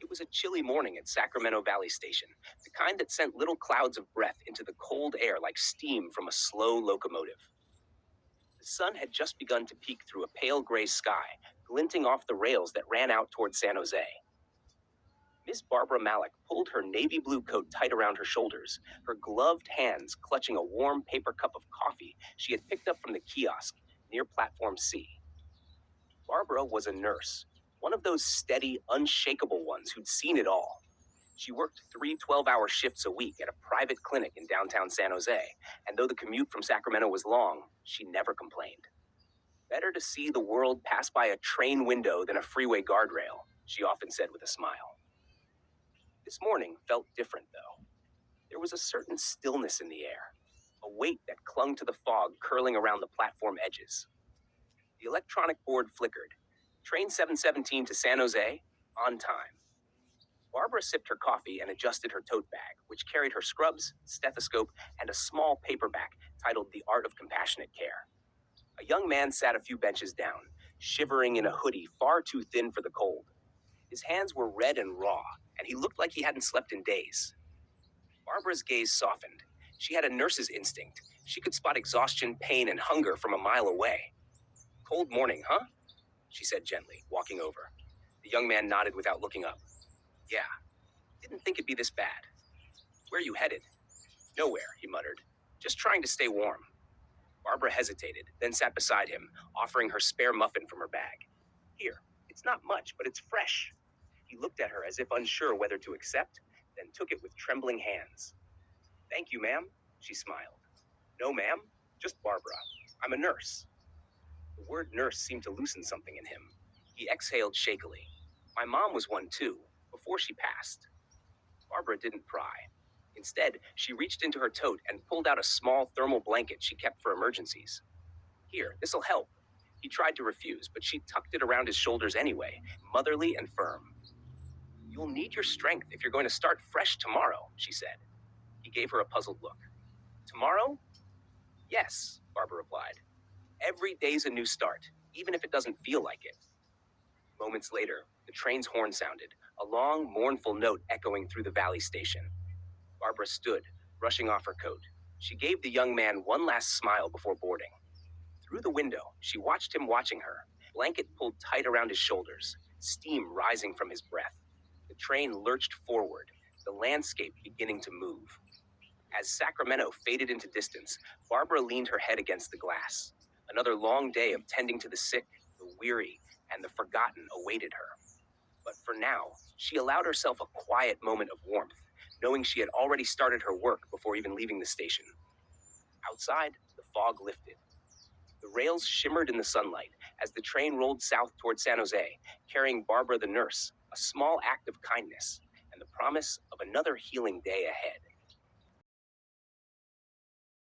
It was a chilly morning at Sacramento Valley Station, the kind that sent little clouds of breath into the cold air like steam from a slow locomotive. The sun had just begun to peek through a pale gray sky, glinting off the rails that ran out toward San Jose. Miss Barbara Mallek pulled her navy blue coat tight around her shoulders, her gloved hands clutching a warm paper cup of coffee she had picked up from the kiosk near Platform C. Barbara was a nurse, one of those steady, unshakable ones who'd seen it all. She worked 3 12-hour shifts a week at a private clinic in downtown San Jose, and though the commute from Sacramento was long, she never complained. Better to see the world pass by a train window than a freeway guardrail, she often said with a smile. This morning felt different, though. There was a certain stillness in the air, a weight that clung to the fog curling around the platform edges. The electronic board flickered. Train 717 to San Jose, on time. Barbara sipped her coffee and adjusted her tote bag, which carried her scrubs, stethoscope, and a small paperback titled The Art of Compassionate Care. A young man sat a few benches down, shivering in a hoodie far too thin for the cold. His hands were red and raw, and he looked like he hadn't slept in days. Barbara's gaze softened. She had a nurse's instinct. She could spot exhaustion, pain, and hunger from a mile away. "Cold morning, huh?" she said gently, walking over. The young man nodded without looking up. "Yeah, didn't think it'd be this bad." "Where are you headed?" "Nowhere," he muttered. "Just trying to stay warm." Barbara hesitated, then sat beside him, offering her spare muffin from her bag. "Here, it's not much, but it's fresh." He looked at her as if unsure whether to accept, then took it with trembling hands. "Thank you, ma'am," she smiled. "No, ma'am, just Barbara. I'm a nurse." The word nurse seemed to loosen something in him. He exhaled shakily. "My mom was one too, before she passed." Barbara didn't pry. Instead, she reached into her tote and pulled out a small thermal blanket she kept for emergencies. "Here, this'll help." He tried to refuse, but she tucked it around his shoulders anyway, motherly and firm. "You'll need your strength if you're going to start fresh tomorrow," she said. He gave her a puzzled look. "Tomorrow?" "Yes," Barbara replied. "Every day's a new start, even if it doesn't feel like it." Moments later, the train's horn sounded, a long, mournful note echoing through the valley station. Barbara stood, brushing off her coat. She gave the young man one last smile before boarding. Through the window, she watched him watching her, blanket pulled tight around his shoulders, steam rising from his breath. The train lurched forward, the landscape beginning to move. As Sacramento faded into distance, Barbara leaned her head against the glass. Another long day of tending to the sick, the weary, and the forgotten awaited her. But for now, she allowed herself a quiet moment of warmth, knowing she had already started her work before even leaving the station. Outside, the fog lifted. The rails shimmered in the sunlight as the train rolled south toward San Jose, carrying Barbara the nurse, a small act of kindness, and the promise of another healing day ahead.